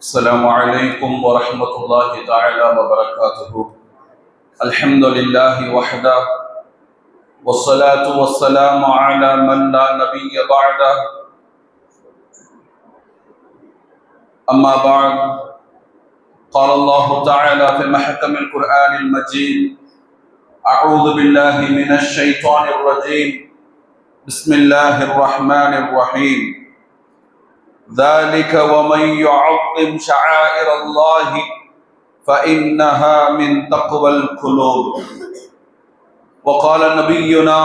السلام عليكم ورحمة الله تعالى وبركاته. الحمد لله وحده والصلاة والسلام على من لا نبي بعده. أما بعد، قال الله تعالى في محكم القرآن المجيد: أعوذ بالله من الشيطان الرجيم، بسم الله الرحمن الرحيم. ذلك ومن يعظم شعائر الله فإنها من تقوى القلوب. وقال نبينا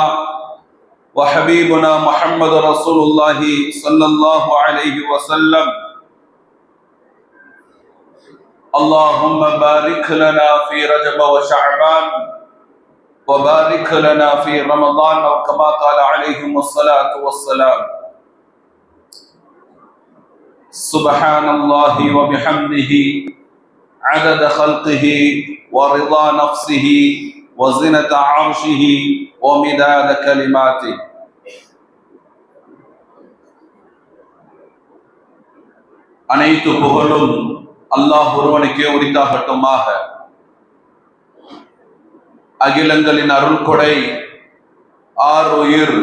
وحبيبنا محمد رسول الله صلى الله عليه وسلم: اللهم بارك لنا في رجب وشعبان وبارك لنا في رمضان، أو كما قال عليهم الصلاة والسلام. سبحان الله وبحمده عدد خلقه ورضا نفسه وزنة عرشه ومداد كلماته. அனைத்து புகழும் அல்லாஹ் ஒருவனுக்கே உரித்தாகட்டுமாக. அகிலங்களின் அருள் கொடை ஆருயிர்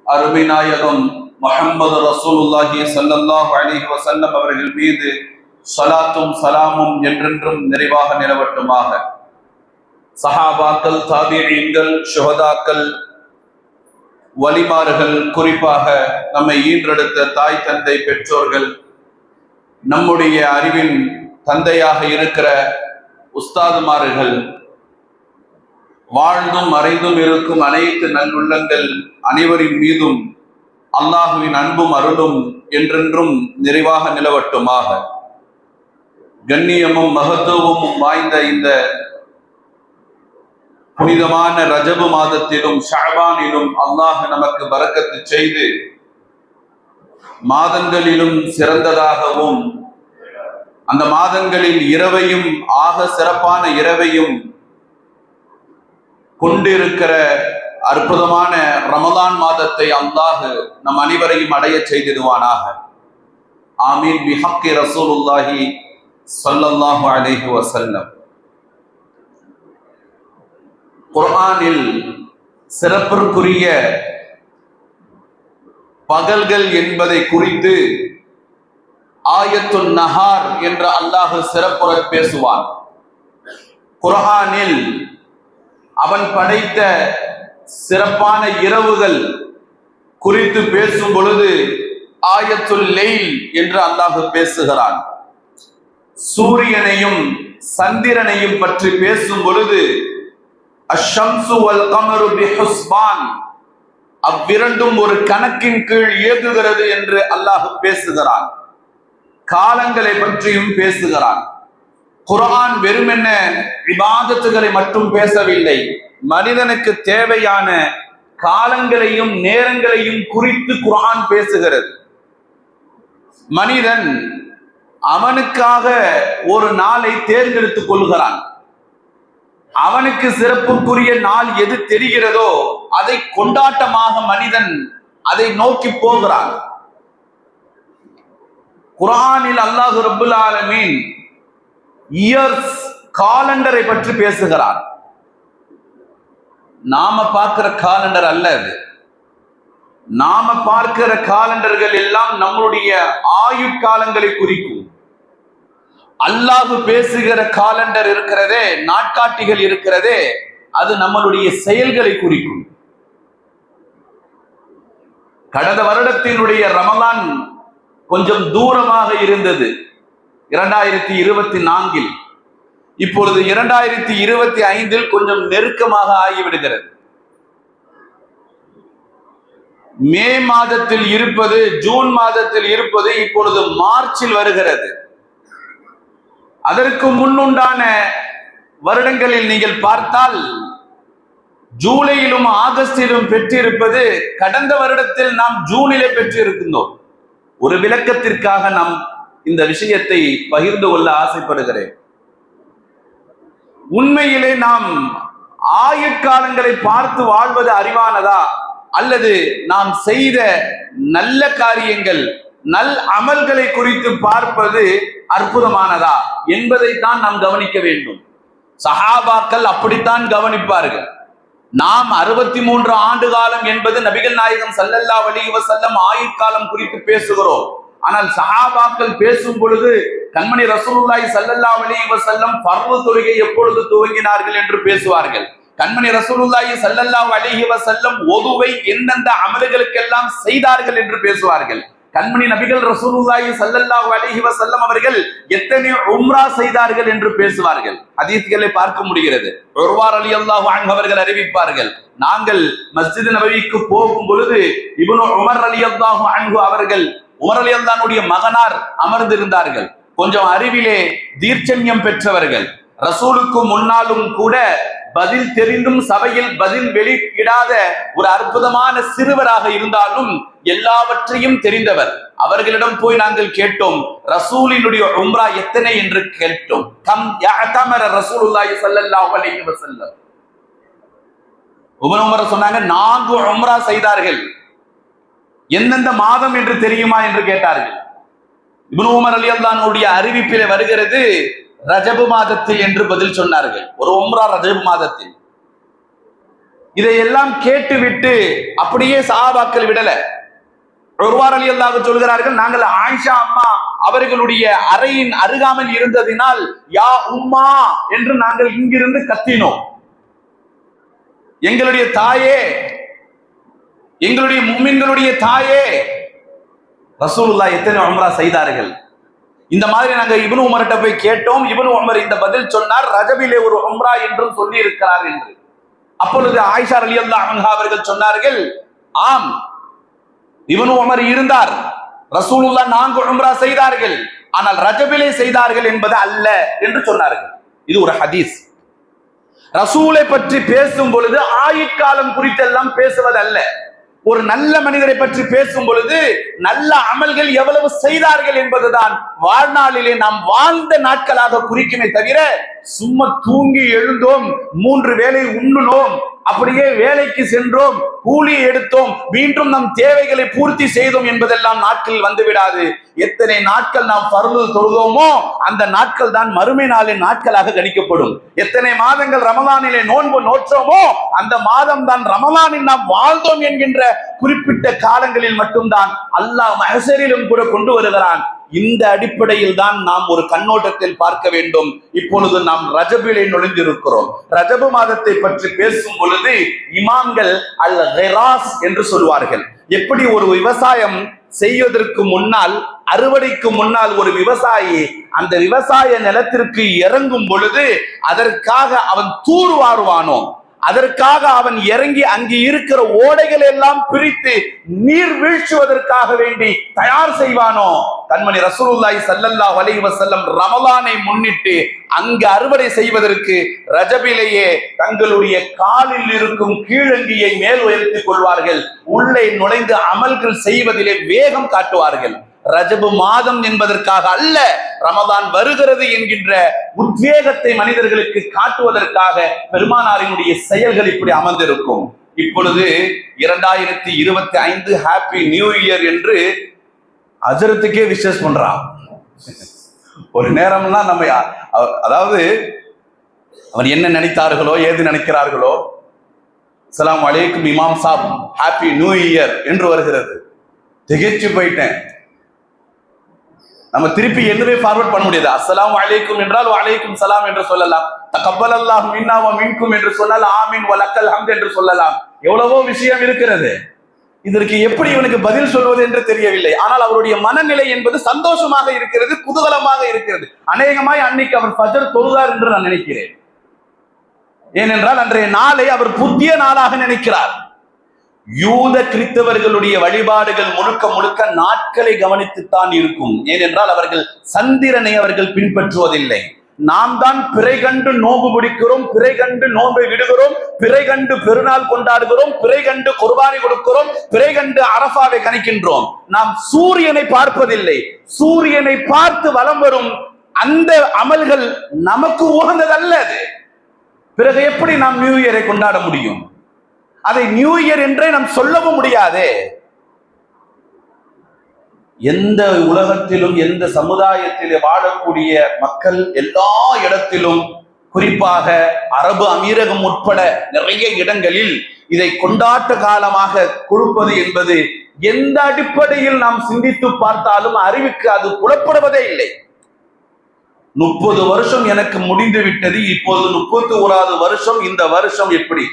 அருமைநாயகம் முஹம்மது ரசூலுல்லாஹி ஸல்லல்லாஹு அலைஹி வஸல்லம் அவர்கள் மீது ஸலாத்தும் சலாமும் என்றென்றும் நிறைவாக நிலவட்டுமாக. சஹாபாக்கள், தாபிஈன்கள், ஷுஹதாக்கள், வலிமார்கள், குறிப்பாக நம்மை ஈன்றெடுத்த தாய் தந்தை பெற்றோர்கள், நம்முடைய அறிவின் தந்தையாக இருக்கிற உஸ்தாதுமார்கள், வாழ்ந்தும் மறைந்தும் இருக்கும் அனைத்து நல்லுள்ளங்கள் அனைவரின் மீதும் அல்லாஹுவின் அன்பும் அருளும் என்றென்றும் நிறைவாக நிலவட்டுமாக. கண்ணியமும் மகத்துவமும் வாய்ந்த இந்த புனிதமான ரஜபு மாதத்திலும் ஷஅபானிலும் அல்லாஹ் நமக்கு பரக்கத்து செய்து மாதங்களிலும் சிறந்ததாகவும் அந்த மாதங்களில் இரவையும் ஆக சிறப்பான இரவையும் கொண்டிருக்கிற அற்புதமான ரமதான் மாதத்தை அல்லாஹ் நம் அனைவரையும் அடைய செய்திடுவானாக. ஆமீன். பிஹக்கி ரசூலுல்லாஹி ஸல்லல்லாஹு அலைஹி வஸல்லம். குர்ஆனில் சிறப்பிற்குரிய பகல்கள் என்பதை குறித்து ஆயத்துன் நஹார் என்ற அல்லாஹ் சிறப்புற பேசுவான். குர்ஆனில் அவன் படைத்த சிறப்பான இரவுகள் குறித்து பேசும் பொழுது ஆயத்துல் லைல் என்று அல்லாஹ் பேசுகிறான். சூரியனையும் சந்திரனையும் பற்றி பேசும் பொழுது அஷ்ஷம்சு வல் கமரு பிஹுஸ்பான், அவ்விரண்டும் ஒரு கணக்கின் கீழ் இயங்குகிறது என்று அல்லாஹ் பேசுகிறான். காலங்களை பற்றியும் பேசுகிறான். குர்ஆன் வெறுமென்ன இபாதத்துகளை மட்டும் பேசவில்லை, மனிதனுக்கு தேவையான காலங்களையும் நேரங்களையும் குறித்து குர்ஆன் பேசுகிறது. மனிதன் அவனுக்காக ஒரு நாளை தேர்ந்தெடுத்துக் கொள்கிறான். அவனுக்கு சிறப்புக்குரிய நாள் எது தெரிகிறதோ அதை கொண்டாட்டமாக மனிதன் அதை நோக்கி போகிறான். குர்ஆனில் அல்லாஹ் ரப்புல் ஆலமீன் இயர்ஸ் காலண்டரை பற்றி பேசுகிறான். நாம பார்க்கிற காலண்டர் அல்ல அது. நாம பார்க்கிற காலண்டர்கள் எல்லாம் நம்மளுடைய ஆயுட்காலங்களை குறிக்கும். அல்லாஹ் பேசுகிற காலண்டர் இருக்கிறதே, நாட்காட்டிகள் இருக்கிறதே, அது நம்மளுடைய செயல்களை குறிக்கும். கடந்த வருடத்தினுடைய ரமலான் கொஞ்சம் தூரமாக இருந்தது 2024. இப்பொழுது 2025 கொஞ்சம் நெருக்கமாக ஆகிவிடுகிறது. மே மாதத்தில் இருப்பது, ஜூன் மாதத்தில் இருப்பது இப்பொழுது மார்ச்சில் வருகிறது. அதற்கு முன்னுண்டான வருடங்களில் நீங்கள் பார்த்தால் ஜூலையிலும் ஆகஸ்டிலும் பெற்றிருப்பது கடந்த வருடத்தில் நாம் ஜூனிலே பெற்றிருக்கின்றோம். ஒரு விளக்கத்திற்காக நாம் இந்த விஷயத்தை பகிர்ந்து கொள்ள ஆசைப்படுகிறேன். உண்மையிலே நாம் ஆயுட்காலங்களை பார்த்து வாழ்வது அறிவானதா, அல்லது நாம் செய்த நல்ல காரியங்கள் நல் அமல்களை குறித்து பார்ப்பது அற்புதமானதா என்பதைத்தான் நாம் கவனிக்க வேண்டும். சஹாபாக்கள் அப்படித்தான் கவனிப்பார்கள். நாம் 63 ஆண்டு காலம் என்பது நபிகள் நாயகம் ஸல்லல்லாஹு அலைஹி வஸல்லம் ஆயுட்காலம் குறித்து பேசுகிறோம். ஆனால் சஹாபாக்கள் பேசும் பொழுது கண்மணி ரசூலுல்லாஹி ஸல்லல்லாஹு அலைஹி வஸல்லம் ஃபர்து தொழுகை எப்பொழுது துவங்கினார்கள் என்று பேசுவார்கள். கண்மணி ரசூலுல்லாஹி ஸல்லல்லாஹு அலைஹி வஸல்லம் ஒதுவை எந்தெந்த அமல்களுக்கெல்லாம் செய்தார்கள் என்று பேசுவார்கள். கண்மணி நபிகள் ரசூலுல்லாஹி ஸல்லல்லாஹு அலைஹி வஸல்லம் அவர்கள் எத்தனை உம்ரா செய்தார்கள் என்று பேசுவார்கள். ஹதீஸ்களை பார்க்க முடிகிறது. உர்வா ரலியல்லாஹு அன்ஹு அவர்கள் அறிவிப்பார்கள், நாங்கள் மஸ்ஜித் நபவிக்கு போகும் பொழுது இப்னு உமர் ரலியல்லாஹு அன்ஹு அவர்கள், உமர் ரலியல்லாஹுடைய மகனார் அமர்ந்திருந்தார்கள். கொஞ்சம் அறிவிலே தீர்ச்சன்யம் பெற்றவர்கள். ரசூலுக்கு முன்னாலும் கூட பதில் தெரிந்தும் சபையில் பதில் வெளியிடாத ஒரு அற்புதமான சிறுவராக இருந்தாலும் எல்லாவற்றையும் தெரிந்தவர். அவர்களிடம் போய் நாங்கள் கேட்டோம், ரசூலினுடைய உம்ரா எத்தனை என்று கேட்டோம். கம் யஅதமர ரசூலுல்லாஹி ஸல்லல்லாஹு அலைஹி வஸல்லம். இப்னு உமர் சொன்னாங்க, 4 உம்ரா செய்தார்கள். எந்தெந்த மாதம் என்று தெரியுமா என்று கேட்டார்கள். இப்னு உமர் ரலியல்லாஹு அன்ஹுடைய அறிவிப்பிலே வருகிறது, ரஜபு மாதத்தில் என்று பதில் சொன்னார்கள். ஒரு உம்ரா ரஜபு மாதத்தில். இதையெல்லாம் கேட்டுவிட்டு அப்படியே சஹாபாக்கள் விடல. உர்வா ரலியல்லாஹு சொல்கிறார்கள், நாங்கள் ஆயிஷா அம்மா அவர்களுடைய அறையின் அருகாமல் இருந்ததினால் யா உம்மா என்று நாங்கள் இங்கிருந்து கத்தினோம். எங்களுடைய தாயே, எங்களுடைய முஃமின்களுடைய தாயே. ரசூலுல்லாஹ் எத்தனை உம்ரா செய்தார்கள்? இந்த மாதிரி நாங்க இப்னு உமர்கிட்ட போய் கேட்டோம். இப்னு உமர் இந்த பதில் சொன்னார், ரஜபிலே ஒரு உம்ரா என்றும் சொல்லி இருக்கிறார் என்று. அப்பொழுது ஆயிஷா ரலியல்லாஹு அன்ஹா அவர்கள் சொன்னார்கள், ஆம், இப்னு உமர் இருந்தார். ரசூலுல்லாஹ் 4 உம்ரா செய்தார்கள், ஆனால் ரஜபிலே செய்தார்கள் என்பது அல்ல என்று சொன்னார்கள். இது ஒரு ஹதீஸ். ரசூலை பற்றி பேசும் பொழுது ஆயுட்காலம் குறித்தெல்லாம் பேசுவதல்ல. ஒரு நல்ல மனிதரை பற்றி பேசும் பொழுது நல்ல அமல்கள் எவ்வளவு செய்தார்கள் என்பதுதான் வாழ்நாளிலே நாம் வாழ்ந்த நாட்களாக குறிக்குமே தவிர, சும்மா தூங்கி எழுந்தோம், 3 வேளை உண்ணுனோம், அப்படியே வேலைக்கு சென்றோம், கூலி எடுத்தோம், மீண்டும் நம் தேவைகளை பூர்த்தி செய்தோம் என்பதெல்லாம் நாட்கள் வந்துவிடாது. எத்தனை நாட்கள் நாம் ஃபர்து தொழுதோமோ அந்த நாட்கள் தான் மறுமை நாளின் நாட்களாக கணிக்கப்படும். எத்தனை மாதங்கள் ரமலானிலே நோன்பு நோற்றோமோ அந்த மாதம் தான் ரமலானில் நாம் வாழ்ந்தோம் என்கின்ற குறிப்பிட்ட காலங்களில் மட்டும்தான் அல்லாஹ் மஹ்ஷரிலும் கூட கொண்டு வருகிறான். இந்த அடிப்படையில் தான் நாம் ஒரு கண்ணோட்டத்தில் பார்க்க வேண்டும். இப்பொழுது நாம் ரஜபிலே நுழைந்திருக்கிறோம். ரஜபு மாதத்தை பற்றி பேசும் பொழுது இமாம்கள் அல் கிராஸ் என்று சொல்வார்கள். எப்படி ஒரு விவசாயம் செய்வதற்கு முன்னால், அறுவடைக்கு முன்னால் ஒரு விவசாயி அந்த விவசாய நிலத்திற்கு இறங்கும் பொழுது அதற்காக அவன் தூர்வாருவானோ, அதற்காக அவன் இறங்கி அங்கு இருக்கிற ஓடைகள் எல்லாம் பிரித்து நீர் வீழ்ச்சுவதற்காக வேண்டி தயார் செய்வானோ, கண்மணி ரசூலுல்லாஹி ஸல்லல்லாஹு அலைஹி வஸல்லம் ரமலானை முன்னிட்டு அங்கு அறுவடை செய்வதற்கு ரஜபிலேயே தங்களுடைய காலில் இருக்கும் கீழங்கியை மேல் உயர்த்திக் கொள்வார்கள். உள்ளே நுழைந்து அமல்கள் செய்வதிலே வேகம் காட்டுவார்கள். ரஜபு மாதம் என்பதற்காக அல்ல, ரமதான் வருகிறது என்கின்ற உத்வேகத்தை மனிதர்களுக்கு காட்டுவதற்காக பெருமானாரினுடைய செயல்கள் இப்படி அமர்ந்திருக்கும். இப்பொழுது 2025 ஹாப்பி நியூ இயர் என்று ஹஜ்ரத்துக்கே விஷஸ் பண்றான். ஒரு நேரம்லாம் நம்ம, அதாவது அவர் என்ன நினைத்தார்களோ ஏது நினைக்கிறார்களோ, அஸ்ஸலாமு அலைக்கும் இமாம் சாப், ஹாப்பி நியூ இயர் என்று வருகிறது. திகைச்சு போயிட்டேன். நம்ம திருப்பி எதுவே ஃபார்வர்ட் பண்ண முடியாது. அஸ்ஸலாமு அலைக்கும் என்றால் வலைக்கும் சலாம் என்று சொல்லலாம். தகப்பலல்லாஹு மின்னா வ மின்கும் என்று சொன்னால் ஆமீன் வ லக்கல் ஹம்த் என்று சொல்லலாம். எவ்வளவோ விஷயம் இருக்கிறது. இதற்கு எப்படி இவனுக்கு பதில் சொல்வது என்று தெரியவில்லை. ஆனால் அவருடைய மனநிலை என்பது சந்தோஷமாக இருக்கிறது, குதூகலமாக இருக்கிறது. அநேகமாய் அன்னைக்கு அவர் ஃபஜர் தொழுதார் என்று நான் நினைக்கிறேன். ஏனென்றால் அன்றைய நாளை அவர் புதிய நாளாக நினைக்கிறார். யூத கிறிஸ்தவர்களுடைய வழிபாடுகள் முழுக்க முழுக்க நாட்களை கவனித்துத்தான் இருக்கும். ஏனென்றால் அவர்கள் சந்திரனை அவர்கள் பின்பற்றுவதில்லை. நாம் தான் பிறை கண்டு நோன்பு பிடிக்கிறோம், பிறை கண்டு நோன்பை விடுகிறோம், பிறை கண்டு பெருநாள் கொண்டாடுகிறோம், பிறை கண்டு குர்பானி கொடுக்கிறோம், பிறை கண்டு அரஃபாவை கணிக்கின்றோம். நாம் சூரியனை பார்ப்பதில்லை. சூரியனை பார்த்து வலம் வரும் அந்த அமல்கள் நமக்கு உகந்ததல்ல. அது பிறகு எப்படி நாம் நியூ இயரை கொண்டாட முடியும்? அதை நியூ இயர் என்றே நாம் சொல்லவும் முடியாது. எந்த உலகத்திலும் எந்த சமுதாயத்திலே வாழக்கூடிய மக்கள் எல்லா இடத்திலும், குறிப்பாக அரபு அமீரகம் உட்பட நிறைய இடங்களில் இதை கொண்டாட்ட காலமாக கொடுப்பது என்பது எந்த அடிப்படையில் நாம் சிந்தித்து பார்த்தாலும் அறிவுக்கு அது புலப்படுவதே இல்லை. 30 வருஷம் எனக்கு முடிந்து விட்டது, இப்போது 31வது வருஷம். இந்த வருஷம் எப்படி?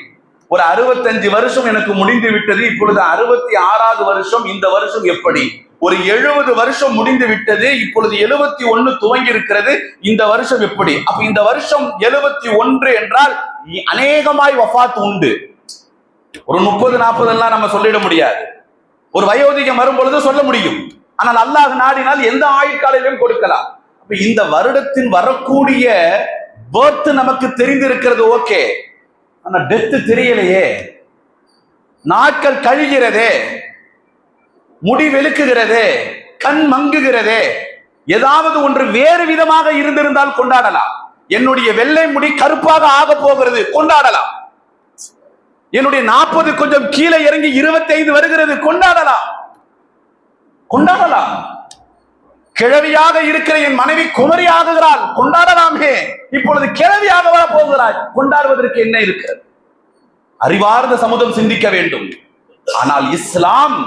ஒரு 65 வருஷம் எனக்கு முடிந்து விட்டது, இப்பொழுது 66வது வருஷம். இந்த வருஷம் எப்படி? ஒரு 70 வருஷம் முடிந்து விட்டது, இப்பொழுது 71 துவங்கி இருக்கிறது. இந்த வருஷம் எப்படி? அப்ப இந்த வருஷம் 71 என்றால் அநேகமாய் வஃபாத் உண்டு. ஒரு 30-40 எல்லாம் நம்ம சொல்லிட முடியாது. ஒரு வயோதிகம் வரும் பொழுது சொல்ல முடியும். ஆனால் அல்லாஹ் நாடினால் எந்த ஆயுட்காலையிலும் கொடுக்கலாம். அப்ப இந்த வருடத்தின் வரக்கூடிய பர்த் நமக்கு தெரிந்திருக்கிறது, ஓகே. ஆனா டெத் தெரியலையே. நாட்கள் கழிகிறதே, முடி வெளுக்குகிறதே, கண் மங்குகிறதே. ஏதாவது ஒன்று வேறு விதமாக இருந்திருந்தால் கொண்டாடலாம். என்னுடைய வெள்ளை முடி கருப்பாக ஆக போகிறது, கொண்டாடலாம். என்னுடைய 40 கொஞ்சம் கீழே இறங்கி 25 வருகிறது, கொண்டாடலாம். கொண்டாடலாம். கிழவியாக இருக்கிற என் மனைவி குமரி ஆகுகிறாள், கொண்டாடலாமே. இப்பொழுது கிழவியாக வர போகிறாள், கொண்டாடுவதற்கு என்ன இருக்கிறது? அறிவார்ந்த சமுதாயம் சிந்திக்க வேண்டும். ஆனால் இஸ்லாம்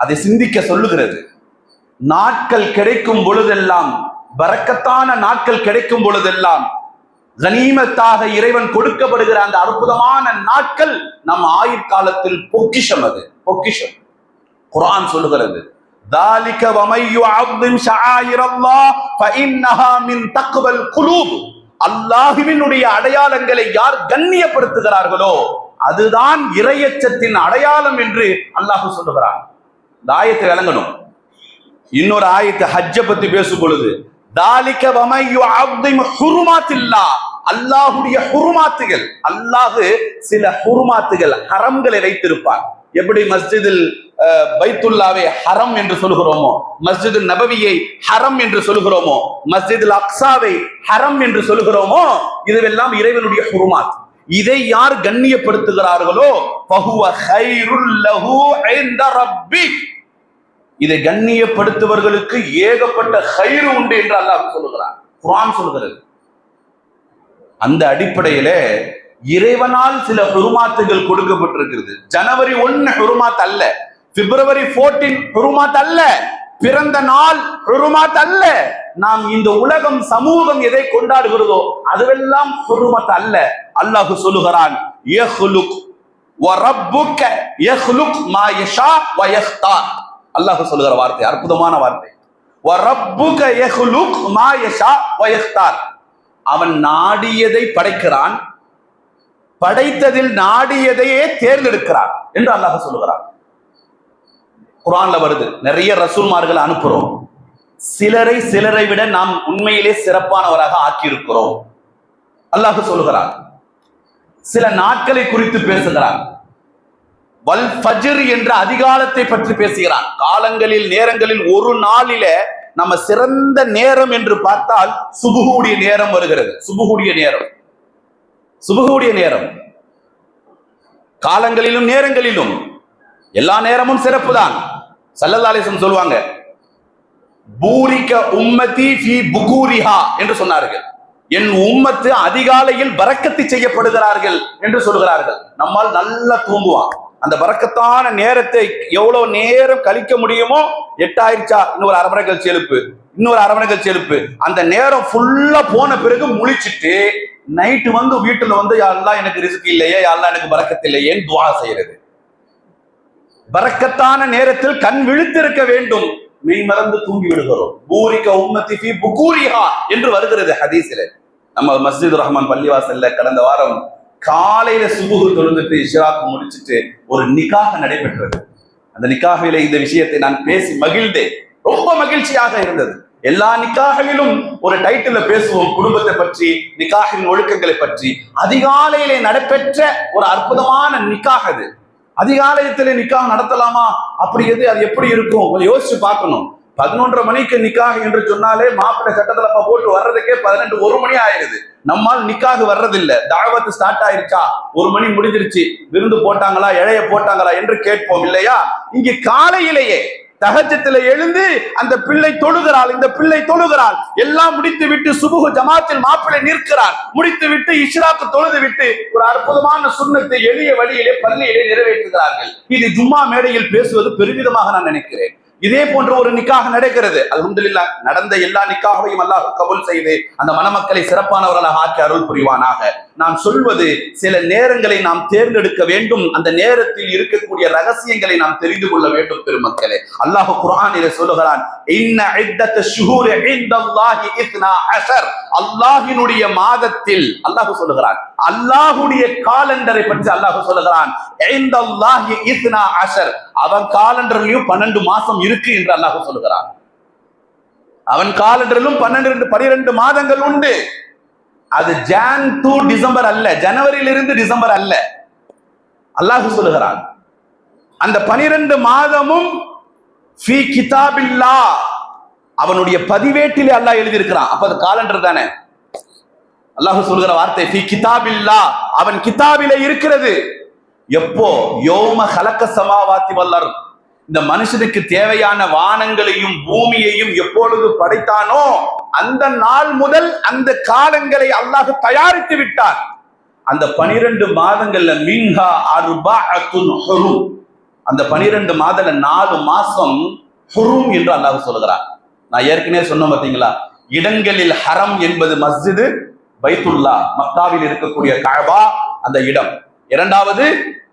அதை சிந்திக்க சொல்லுகிறது. நாட்கள் கிடைக்கும் பொழுதெல்லாம், பரக்கத்தான நாட்கள் கிடைக்கும் பொழுதெல்லாம், கனிமத்தாக இறைவன் கொடுக்கப்படுகிற அந்த அற்புதமான நாட்கள் நம் ஆயுட்காலத்தில் பொக்கிஷம். அது பொக்கிஷம். குர்ஆன் சொல்லுகிறது, ذَلِكَ وَمَن يُعَظِّمْ شَعَائِرَ اللَّهِ فَإِنَّهَا مِن تَقْوَى الْقُلُوبِ. அல்லாஹ்வினுடைய அடையாளங்களை யார் கண்ணியப்படுத்துகிறார்களோ அதுதான் இறையச்சத்தின் அடையாளம் என்று அல்லாஹ் சொல்லுகிறான். இந்த ஆயத்தை விளங்கணும். இன்னொரு ஆயத்தை ஹஜ்ஜ பத்தி பேசும் பொழுது, ذَلِكَ وَمَن يُعَظِّمْ حُرُمَاتِ اللَّهِ. அல்லாஹ்வுடைய ஹுருமாத்துகள், அல்லாஹ் சில ஹுருமாத்துகள், ஹரம்களை வைத்திருப்பார். எப்படி மஸ்ஜிதில் பைத்துல்லாவை ஹரம் என்று சொல்கிறோமோ, மஸ்ஜிது நபவியை ஹரம் என்று சொல்கிறோமோ, மஸ்ஜிதுல் அக்ஸாவை ஹரம் என்று சொல்கிறோமோ, இதுவெல்லாம் இறைவனுடைய ஹுருமாத். இதை யார் கண்ணியப்படுத்துகிறார்களோ ஃபஹுவ கைருல் லஹு இன்த ரப்பி. இதை கண்ணியப்படுத்துவர்களுக்கு ஏகப்பட்ட கைரு உண்டு என்று அல்லாஹ் சொல்லுகிறார், குர்ஆன் சொல்கிறது. அந்த அடிப்படையிலே இறைவனால் சில ஹுருமாத்துகள் கொடுக்கப்பட்டிருக்கிறது. ஜனவரி 1 ஹுருமாத் அல்ல, பிப்ரவரி 14 ஹுருமாத் அல்ல, பிறந்த நாள் ஹுருமாத் அல்ல. நாம் இந்த உலகம் சமூகம் எதை கொண்டாடுகிறதோ அதுவெல்லாம் ஹுருமாத் அல்ல. அல்லாஹ் சொல்லுகிறான், யஹ்லுக் வ ரப்புக யஹ்லுக் மா யஷா வ யக்தார். அல்லாஹ் சொல்லுகிற வார்த்தை அற்புதமான வார்த்தை. வ ரப்புக யஹ்லுக் மா யஷா வ யக்தார். அவன் நாடியதை படைக்கிறான், படைத்ததில் நாடியதையே தேர்ந்தெடுக்கிறான் என்று அல்லாஹ் சொல்லுகிறான். குர்ஆன்ல வருது. நிறைய ரசூல்மார்களை அனுப்புறோம், சிலரை விட நாம் உண்மையிலே சிறப்பானவராக ஆக்கியிருக்கிறோம். அல்லாஹ் சொல்லுகிறான். சில நாட்களை குறித்து பேசுகிறான். வல் ஃபஜ்ர் என்ற அதிகாலத்தை பற்றி பேசுகிறான். காலங்களில் நேரங்களில் ஒரு நாளில நம்ம சிறந்த நேரம் என்று பார்த்தால் சுபுகுடைய நேரம் வருகிறது. சுபுகுடைய நேரம் காலங்களிலும் நேரங்களிலும் எல்லா நேரமும் சிறப்பு தான். ஸல்லல்லாஹு அலைஹி வஸல்லம் சொல்வாங்க, பூரிக உம்மதி ஃபீ புகூரிஹா என்று சொன்னார்கள். என் உம்மத்து அதிகாலையில் பரக்கத்து செய்யப்படுகிறார்கள் என்று சொல்கிறார்கள். நம்மால் நல்லா தூங்குவான். அந்த பரக்கத்தான நேரத்தை எவ்வளவு நேரம் கழிக்க முடியுமோ, 8 ஆயிடுச்சா இன்னொரு அரை மணி கழிச்சு எழுப்பு, இன்னொரு அரை மணி கழிச்சு எழுப்பு. அந்த நேரம் ஃபுல்லா போன பிறகு முழிச்சிட்டு நைட்டு வந்து வீட்டுல வந்து, யா அல்லாஹ் எனக்கு ரிஸ்க் இல்லையே, யா அல்லாஹ் எனக்கு பரக்கத்து இல்லையேன்னு துஆ செய்யறது. பரக்கத்தான நேரத்தில் கண் விழித்திருக்க வேண்டும், மெய் மறந்து தூங்கி விடுகிறோம். பூரிக உம்மதி ஃபீ புகூரிஹா என்று வருகிறது ஹதீஸிலே. நம்ம மஸ்ஜித் ரஹ்மான் பள்ளிவாசல்ல கடந்த வாரம் காலையில சுபுஹ் தொழுந்துட்டு இஷ்ராக் முடிச்சுட்டு ஒரு நிக்காஹ் நடைபெற்றது. அந்த நிக்காஹில இந்த விஷயத்தை நான் பேசி மகிழ்ந்தேன். ரொம்ப மகிழ்ச்சியாக இருந்தது. எல்லா நிக்காஹிலும் ஒரு டைட்டில் பேசுவோம், குடும்பத்தை பற்றி, நிக்காஹின் ஒழுக்கங்களை பற்றி. அதிகாலையிலே நடைபெற்ற ஒரு அற்புதமான நிக்காஹ் அது. அதிகாலயத்திலே நிக்காஹ் நடத்தலாமா? அப்படி அது எப்படி இருக்கும் யோசிச்சு பார்க்கணும். 11:30 மணிக்கு நிக்காஹ் என்று சொன்னாலே மாப்பிள்ளை சட்டத்தலப்பா போட்டு வர்றதுக்கே 1 மணி ஆயிடுது. நம்மால் நிக்காஹ் வர்றதில்லை. தாவத்து ஸ்டார்ட் ஆயிருச்சா, 1 மணி முடிஞ்சிருச்சு, விருந்து போட்டாங்களா, இழைய போட்டாங்களா என்று கேட்போம் இல்லையா? இங்கு காலையிலேயே தஹஜ்ஜுல எழுந்து அந்த பிள்ளை தொழுகிறாள், இந்த பிள்ளை தொழுகிறாள். எல்லாம் முடித்து விட்டு சுபுஹ் ஜமாத்தில் மாப்பிள்ளை நிற்கிறார். முடித்து விட்டு இஷ்ராக்கு தொழுது விட்டு ஒரு அற்புதமான சுன்னத்தை எளிய வழியிலே பள்ளியிலே நிறைவேற்றுகிறார்கள். இது ஜும்மா மேடையில் பேசுவது பெருமிதமாக நான் நினைக்கிறேன். இதே போன்ற ஒரு நிக்காக நடக்கிறது. அல்ஹம்துலில்லாஹ், நடந்த எல்லா நிக்காகவையும் அல்லாஹ் கபூல் செய்து அந்த மணமக்களை சிறப்பானவர்களாக ஆக்கி அருள் புரிவானாக. நான் சொல்வது, சில நேரங்களை நாம் தேர்ந்தெடுக்க வேண்டும். அந்த நேரத்தில் இருக்கக்கூடிய ரகசியங்களை நாம் தெரிந்து கொள்ள வேண்டும். பெருமக்களே, அல்லாஹ் குர்ஆனிலே சொல்லுகிறான், இன்ன இத்தத்த ஷுஹூரி இன்தல்லாஹி 12. அல்லாஹ்வினுடைய மாதத்தில், அல்லாஹ் சொல்லுகிறான், அல்லாஹ்வுடைய காலண்டரை பற்றி அல்லாஹ் சொல்லுகிறான், இன்தல்லாஹி 12. அவன் காலண்டர்லயும் 12 மாசம் இருக்கு என்று அல்லாஹ் சொல்லுகிறான். அவன் காலண்டரிலும் 12 மாதங்கள் உண்டு. அது ஜான் டு டிசம்பர் அல்ல, ஜனவரியிலிருந்து டிசம்பர் அல்ல. அல்லாஹ் சொல்லுகிறான், அந்த 12 மாதமும் ஃபீ கிதாபில்லாஹ், அவனுடைய பதிவேட்டிலே அல்லாஹ் எழுதி இருக்கிறான். அப்ப அது காலண்டர் தானே. அல்லாஹ் சொல்லுகிற வார்த்தை ஃபீ கிதாபில்லாஹ், அவன் கிதாபிலே இருக்கிறது. எப்போ? யௌம ஹலக்க ஸமாவாத்தி வல் அர்த், இந்த மனுஷனுக்கு தேவையான வானங்களையும் பூமியையும் எப்பொழுது படைத்தானோ அந்த நாள் முதல் அந்த காலங்களை அல்லாஹ் தயாரித்து விட்டார். அந்த 12 மாதங்கள்ல மின்ஹா அர்பஅத்துன் ஹுரும், அந்த 12 மாதத்துல 4 மாசம் ஹுரும் என்று அல்லாஹ் சொல்லுகிறார். நான் ஏற்கனவே சொன்னேன் பாத்தீங்களா, இடங்களில் ஹரம் என்பது மஸ்ஜிது பைத்துல்லா, மக்காவில் இருக்கக்கூடிய கஅபா அந்த இடம். இரண்டாவது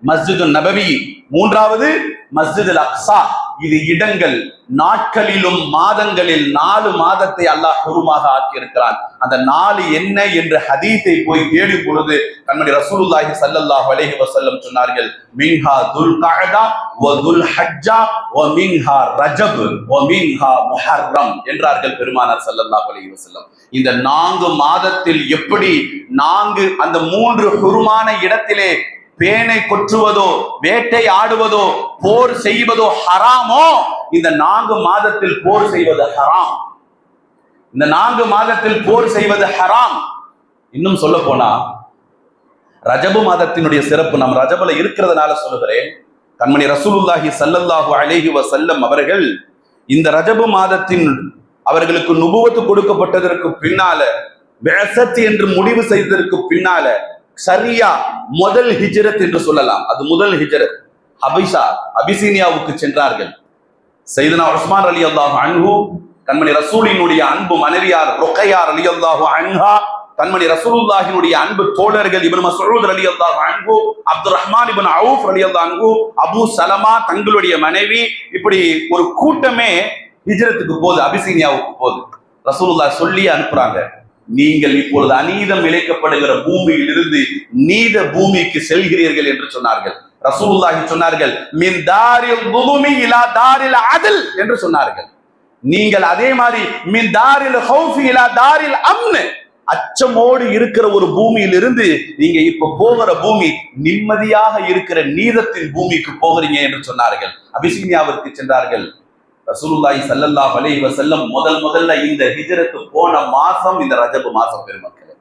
மஸ்ஜிது நபவி, மூன்றாவது மஸ்ஜிதுல் அக்ஸா. இது இடங்கள். நாட்களிலும் மாதங்களில் 4 மாதத்தை அல்லாஹ் ஹுருமாக ஆக்கியிருக்கிறான். அந்த 4 என்ன என்று ஹதீஸை போய் தேடும் பொழுது கண்மணி ரசூலுல்லாஹி ஸல்லல்லாஹு அலைஹி வஸல்லம் சொன்னார்கள், மின்ஹா துல் கஅதா வ துல் ஹஜ்ஜா வ மின்ஹா ரஜப் வ மின்ஹா முஹர்ரம் என்றார்கள் பெருமானார் ஸல்லல்லாஹு அலைஹி வஸல்லம். இந்த 4 மாதத்தில் எப்படி 4 அந்த 3 ஹுருமான இடத்திலே பேனை கொற்றுவதோ வேட்டை ஆடுவதோ போர் செய்வதோ ஹராமோ, இந்த 4 மாதத்தில் போர் செய்வது ஹராம். இந்த 4 மாதத்தில் போர் செய்வது ஹராம். இன்னும் சொல்ல போனா ரஜபு மாதத்தினுடைய சிறப்பு நாம் ரஜபுல இருக்கிறதுனால சொல்லுகிறேன். கண்மணி ரசூலுல்லாஹி ஸல்லல்லாஹு அலைஹி வஸல்லம் அவர்கள் இந்த ரஜபு மாதத்தின் அவர்களுக்கு நுபுவத்து கொடுக்கப்பட்டதற்கு பின்னால, பிஅஸத் என்று முடிவு செய்ததற்கு பின்னால, சரியா முதல் ஹிஜ்ரத் என்று சொல்லலாம், அது முதல் ஹிஜ்ரத், அபிசீனியாவுக்கு சென்றார்கள். சையதுனா உஸ்மான் ரலியல்லாஹு அன்ஹு, கண்மணி ரசூலினுடைய அன்பு மனைவியார் ருக்கையா ரலியல்லாஹு அன்ஹா, கண்மணி ரசூலுல்லாஹினுடைய அன்பு தோழர்கள் இப்னு மஸ்ஊத் ரலியல்லாஹு அன்ஹு, அப்துர் ரஹ்மான் இப்னு அவுஃப் ரலியல்லாஹு அன்ஹு, அபூ சலமா தங்களுடைய மனைவி, இப்படி ஒரு கூட்டமே ஹிஜ்ரத்துக்கு போகுது, அபிசீனியாவுக்கு போகுது. ரசூலுல்லாஹ் சொல்லி அனுப்புறாங்க, நீங்கள் இப்பொழுது அநீதம் இழைக்கப்படுகிற பூமியில் இருந்து நீத பூமிக்கு செல்கிறீர்கள் என்று சொன்னார்கள். ரசூலுல்லாஹி சொன்னார்கள், மின் தாரில் ظுல்மி இலா தாரில் அத்ல் என்று சொன்னார்கள். நீங்கள் அதே மாதிரி மின் தாரில் ஹௌஃபி இலா தாரில் அம்ன், அச்சமோடு இருக்கிற ஒரு பூமியில் இருந்து நீங்க இப்ப போகிற பூமி நிம்மதியாக இருக்கிற நீதத்தின் பூமிக்கு போகிறீங்க என்று சொன்னார்கள். அபிசீனியாவிற்கு சென்றார்கள். ரசூலுல்லாஹி ஸல்லல்லாஹு அலைஹி வஸல்லம் முதல்ல இந்த ஹிஜ்ரத்து போன மாசம் இந்த ரஜப் மாசம். பெருமக்களே,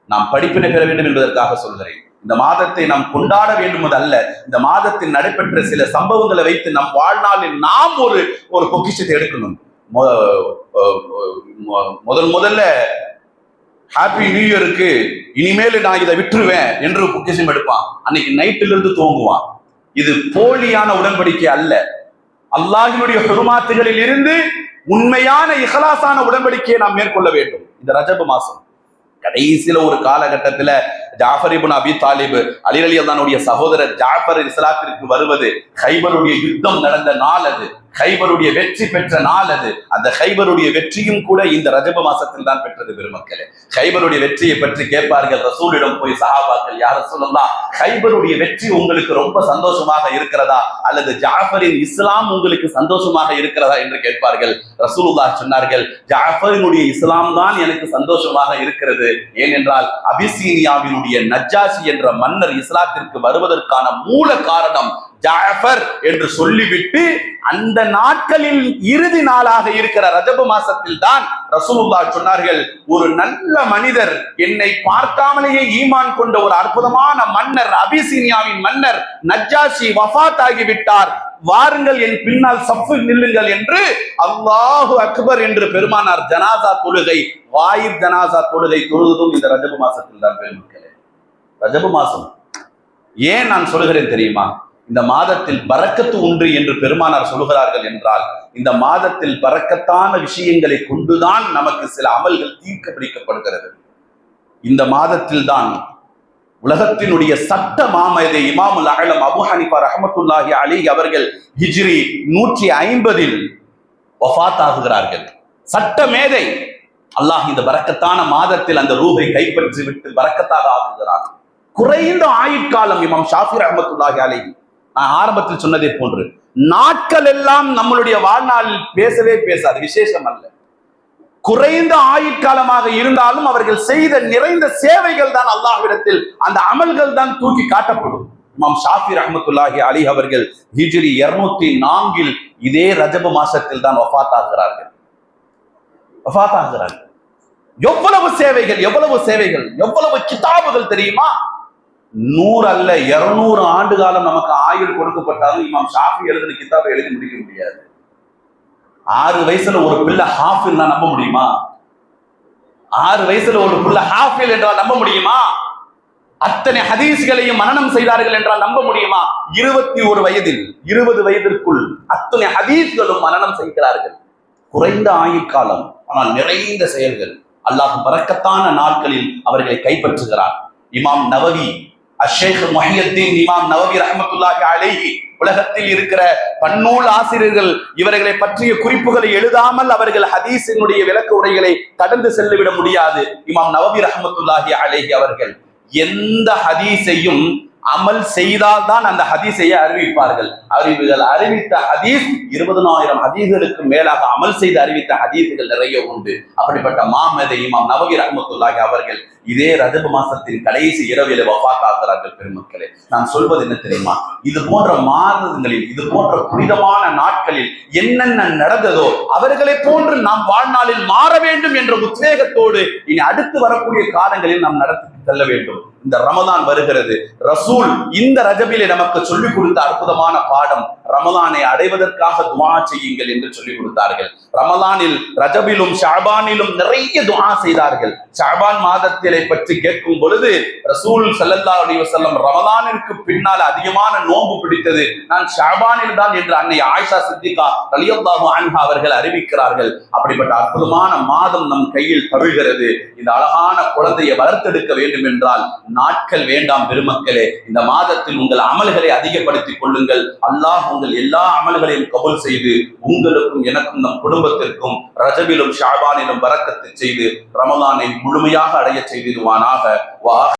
நாம் படிப்பினை பெற வேண்டும் என்பதற்காக சொல்கிறேன். இந்த மாதத்தை நாம் கொண்டாட வேண்டும் அல்ல, இந்த மாதத்தில் நடைபெற்ற சில சம்பவங்களை வைத்து நம் வாழ்நாளில் நாம் ஒரு பொக்கிஷத்தை எடுக்கணும். முதல்ல ஹாப்பி நியூ இயருக்கு இனிமேல் நான் இதை விட்டுருவேன் என்று பொக்கிஷம் எடுப்பான். அன்னைக்கு நைட்டிலிருந்து இருந்து தூங்குவான். இது போலியான உடன்படிக்கை அல்ல. அல்லாஹ்வினுடைய ஹுருமாத்துகளில் இருந்து உண்மையான இஹ்லாஸான உடன்படிக்கையை நாம் மேற்கொள்ள வேண்டும். இந்த ரஜப் மாசம் கடைசியில ஒரு காலகட்டத்துல ஜாஃபர் இப்னு அபி தாலிப், அலி ரலியல்லாஹுடைய சகோதரர் ஜாஃபர் இஸ்லாத்திற்கு வருவது, கைபருடைய யுத்தம் நடந்த நாள் அது, கைபருடைய வெற்றி பெற்ற நாள் அது. அந்த கைபருடைய வெற்றியும் கூட இந்த ரஜப மாசத்தில் தான் பெற்றது. பெருமக்களே, கைபருடைய வெற்றியை பற்றி கேட்பார்கள் ரசூலிடம் போய் சஹாபாக்கள், யா ரசூலல்லாஹ், கைபருடைய வெற்றி உங்களுக்கு ரொம்ப சந்தோஷமாக இருக்கிறதா அல்லது ஜாஃபரின் இஸ்லாம் உங்களுக்கு சந்தோஷமாக இருக்கிறதா என்று கேட்பார்கள். ரசூலுல்லாஹ் சொன்னார்கள், ஜாஃபரினுடைய இஸ்லாம் தான் எனக்கு சந்தோஷமாக இருக்கிறது. ஏனென்றால் அபிசீனியாவினுடைய நஜ்ஜாஷி என்ற மன்னர் இஸ்லாத்திற்கு வருவதற்கான மூல காரணம் ஜாஃபர் என்று சொல்லிவிட்டு அந்த நாட்களில் இறுதி நாளாக இருக்கிற ரஜபு மாசத்தில் தான் ரசூலுல்லாஹ் சொன்னார்கள், ஒரு நல்ல மனிதர், என்னை பார்க்காமலேயே ஈமான் கொண்ட ஒரு அற்புதமான மன்னர், அபிசீனியாவின் மன்னர் நஜ்ஜாஷி வஃபாத் ஆகிவிட்டார், வாருங்கள் என் பின்னால் சஃபில் நில்லுங்கள் என்று அல்லாஹு அக்பர் என்று பெருமானார் ஜனாசா தொழுகை, வாயிப் ஜனாசா தொழுகை தொழுதும் இந்த ரஜபு மாசத்தில் தான். பெருமக்களே, ரஜபு மாசம் ஏன் நான் சொல்கிறேன் தெரியுமா? இந்த மாதத்தில் பரக்கத்து உண்டு என்று பெருமானார் சொல்கிறார்கள் என்றால், இந்த மாதத்தில் பரக்கத்தான விஷயங்களை கொண்டுதான் நமக்கு சில அமல்கள் தீர்க்க பிடிக்கப்படுகிறது. இந்த மாதத்தில் தான் உலகத்தினுடைய சட்ட மாமேதை இமாமுல் அஅலம் அபூ ஹனீஃபா ரஹ்மத்துல்லாஹி அலைஹி அவர்கள் ஹிஜ்ரி 150 வஃபாத் ஆகுகிறார்கள். சட்ட மேதை. அல்லாஹ் இந்த பரக்கத்தான மாதத்தில் அந்த ரூஹை கைப்பற்றி விட்டு பரக்கத்தாக ஆக்குகிறார். குறைந்த ஆயுட்காலம் இமாம் ஷாஃபி ரஹ்மத்துல்லாஹி அலைஹி. நான் ஆரம்பத்தில் சொன்னதை போன்று நாட்கள் எல்லாம் நம்மளுடைய வாழ்நாளில் பேசவே பேசாது, விசேஷம் அல்ல. குறைந்த ஆயுட்காலமாக இருந்தாலும் அவர்கள் செய்த நிறைந்த சேவைகள் தான் அல்லாஹ்விடத்தில், அந்த அமல்கள் தான் தூக்கி காட்டப்படும். இமாம் ஷாஃபி ரஹ்மத்துல்லாஹி அலைஹி அவர்கள் ஹிஜ்ரி 204 இதே ரஜப மாசத்தில் தான் வஃபாத் ஆகிறார்கள். எவ்வளவு சேவைகள், எவ்வளவு சேவைகள், எவ்வளவு கிதாபுகள் தெரியுமா? 100 அல்ல 200 ஆண்டு காலம் நமக்கு ஆயுள் கொடுக்கப்பட்டாலும் இமாம் ஷாஃபி எழுதின கிதாபை எழுதி முடிக்க முடியாது. 6 வயசுல ஒரு பிள்ளை ஹாஃபில் நம்ப முடியுமா? 6 வயசுல ஒரு பிள்ளை ஹாஃபில் என்றால் நம்ப முடியுமா? அத்தனை ஹதீஸ்களையும் மனனம் செய்தார்கள் என்றால் நம்ப முடியுமா? 21 வயதில் 20 வயதிற்குள் அத்தனை ஹதீஸ்களும் மனனம் செய்கிறார்கள். குறைந்த ஆயுட்காலம், ஆனால் நிறைந்த செயல்கள். அல்லாஹ் பரக்கத்தான நாட்களில் அவர்களை கைப்பற்றுகிறார். இமாம் நவவி, அஷேக் முஹியத்தீன் இமாம் நவவி ரஹ்மத்துல்லாஹி அலைஹி, உலகத்தில் இருக்கிற பன்னூல் ஆசிரியர்கள் இவர்களை பற்றிய குறிப்புகளை எழுதாமல் அவர்கள் ஹதீஸினுடைய விளக்க உரைகளை கடந்து செல்லிவிட முடியாது. இமாம் நவவி ரஹ்மத்துல்லாஹி அலைஹி அவர்கள் எந்த ஹதீஸையும் அமல் செய்தால் தான் அந்த ஹதீஸையை அறிவிப்பார்கள். அறிவித்த ஹதீஸ் 20,000 ஹதீஸ்களுக்கு மேலாக அமல் செய்து அறிவித்த ஹதீஸ்கள் நிறைய உண்டு. அப்படிப்பட்ட மாமேதை இமாம் நவவி ரஹ்மத்துல்லாஹி அவர்கள் இதே ரஜப மாசத்தின் கடைசி இரவில வஃபாத் ஆகிறார்கள். பெருமக்களே, நான் சொல்வது என்ன தெரியுமா? இது போன்ற மாதங்களில், இது போன்ற புனிதமான நாட்களில் என்னென்ன நடந்ததோ அவர்களை போன்று நாம் வாழ்நாளில் மாற வேண்டும் என்ற உத்வேகத்தோடு இனி அடுத்து வரக்கூடிய காலங்களில் நாம் நடத்தி செல்ல வேண்டும். இந்த ரமதான் வருகிறது. ரசூல் இந்த ரஜபிலே நமக்கு சொல்லிக் கொடுத்த அற்புதமான பாடம், ரமலானை அடைவதற்காக துஆ செய்யுங்கள் என்று சொல்லிக் கொடுத்தார்கள். ரமலானில், ரஜபிலும் ஷஅபானிலும் நிறைய துஆ செய்தார்கள். ஷஅபான் மாதத்திலே பற்றி கேட்கும் பொழுது ரசூல் ஸல்லல்லாஹு அலைஹி வஸல்லம் ரமலானிற்கு பின்னால் அதிகமான நோன்பு பிடித்தது நான் ஷஅபானில் தான் என்று அன்னை ஆயிஷா சித்திகா ரலியல்லாஹு அன்ஹா அவர்கள் அறிவிக்கிறார்கள். அப்படிப்பட்ட அற்புதமான மாதம் நம் கையில் தவிழ்கிறது. இந்த அழகான குழந்தையை வளர்த்தெடுக்க வேண்டும் என்றால் நாட்கள் வேண்டாம். பெருமக்களே, இந்த மாதத்தில் உங்கள் அமல்களை அதிகப்படுத்திக் கொள்ளுங்கள். அல்லாஹ் உங்கள் எல்லா அமல்களையும் கபூல் செய்து உங்களுக்கும் எனக்கும் நம் குடும்பத்திற்கும் ரஜபிலும் ஷஅபானிலும் பரக்கத்து செய்து ரமலானை முழுமையாக அடைய செய்திடுவானாக.